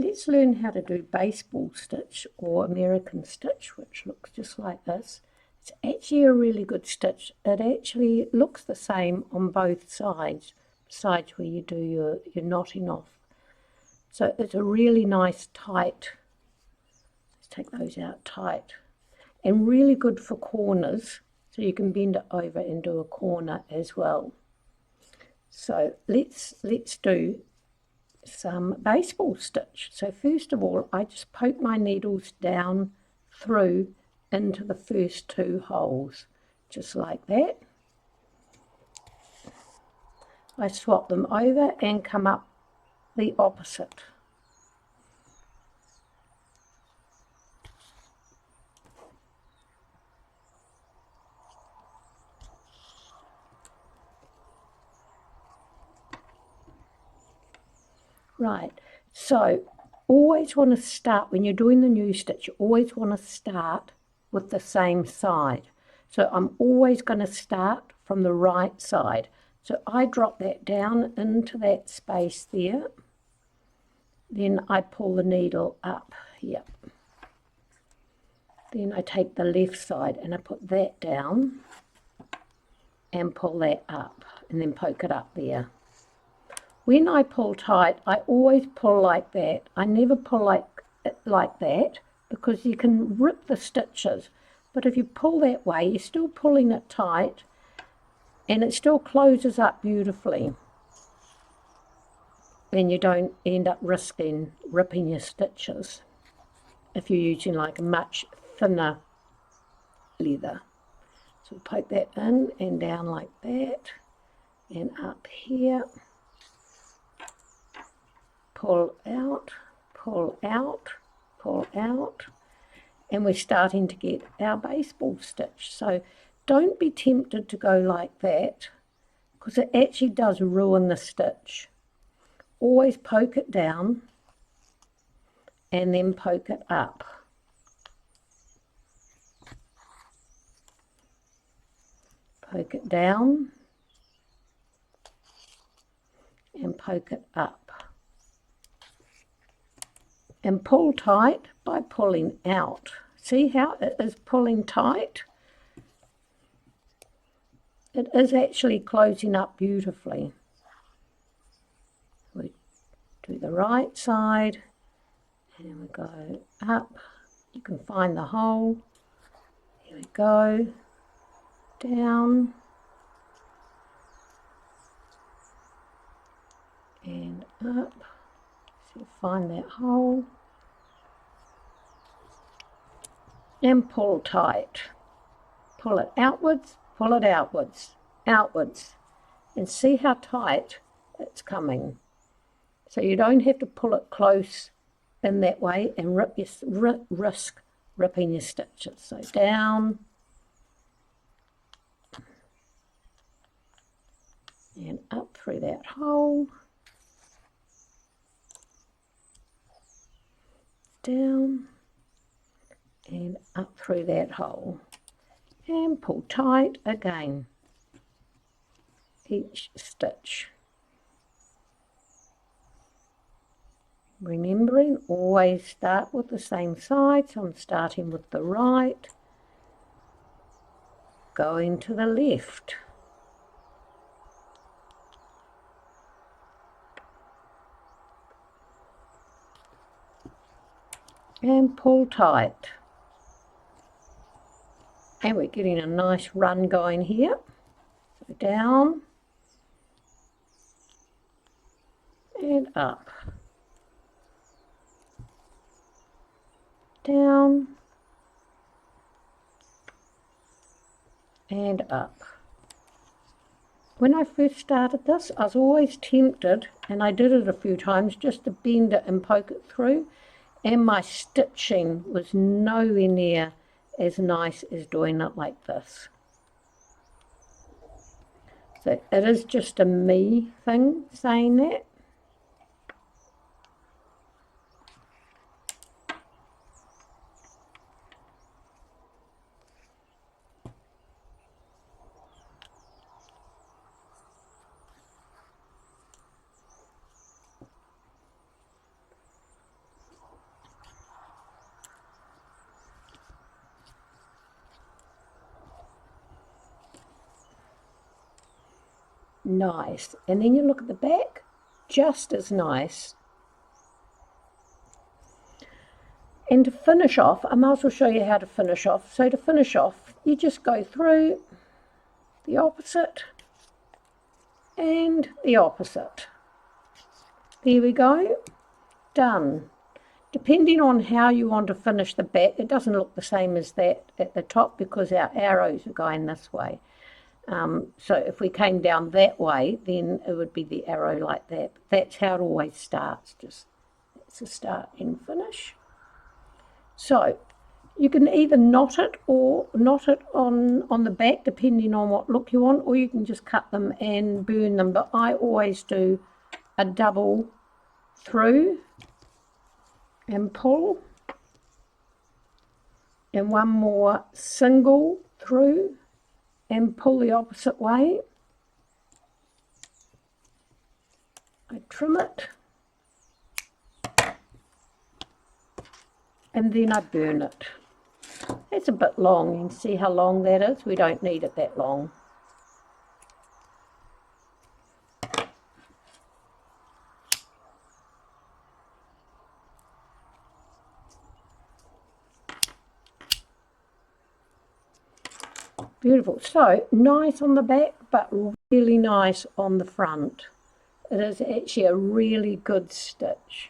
let's learn how to do baseball stitch or American stitch, which looks just like this. It's actually a really good stitch. It actually looks the same on both sides where you do your knotting off. So it's a really nice tight, let's take those out tight, and really good for corners, so you can bend it over and do a corner as well. So let's do some baseball stitch. So first of all, I just poke my needles down through into the first 2 holes, just like that. I swap them over and come up the opposite. Right, so always want to start, when you're doing the new stitch, you always want to start with the same side. So I'm always going to start from the right side. So I drop that down into that space there. Then I pull the needle up here. Then I take the left side and I put that down and pull that up and then poke it up there. When I pull tight, I always pull like that. I never pull like that, because you can rip the stitches. But if you pull that way, you're still pulling it tight and it still closes up beautifully. And you don't end up risking ripping your stitches if you're using like a much thinner leather. So poke that in and down like that and up here. Pull out, pull out, pull out, and we're starting to get our baseball stitch. So don't be tempted to go like that, because it actually does ruin the stitch. Always poke it down and then poke it up. Poke it down and poke it up. And pull tight by pulling out. See how it is pulling tight? It is actually closing up beautifully. We do the right side and we go up. You can find the hole. Here we go. Down. And up. So find that hole and pull tight. Pull it outwards, pull it outwards, outwards, and see how tight it's coming. So you don't have to pull it close in that way and risk ripping your stitches. So down and up through that hole. Down and up through that hole and pull tight again each stitch, remembering always start with the same side. So I'm starting with the right, going to the left. And pull tight. And we're getting a nice run going here. So down and up. Down and up. When I first started this, I was always tempted, and I did it a few times, just to bend it and poke it through. And my stitching was nowhere near as nice as doing it like this. So it is just a me thing saying that. nice. And then you look at the back, just as nice. And to finish off, I might as well show you how to finish off. So to finish off, you just go through the opposite and the opposite. There we go, done. Depending on how you want to finish the back, it doesn't look the same as that at the top because our arrows are going this way. So if we came down that way, then it would be the arrow like that. That's how it always starts, just that's a start and finish. So you can either knot it or knot it on the back, depending on what look you want, or you can just cut them and burn them. But I always do a double through and pull, and one more single through and pull the opposite way. I trim it and then I burn it. It's a bit long. You can see how long that is. We don't need it that long. Beautiful. So nice on the back, but really nice on the front. It is actually a really good stitch.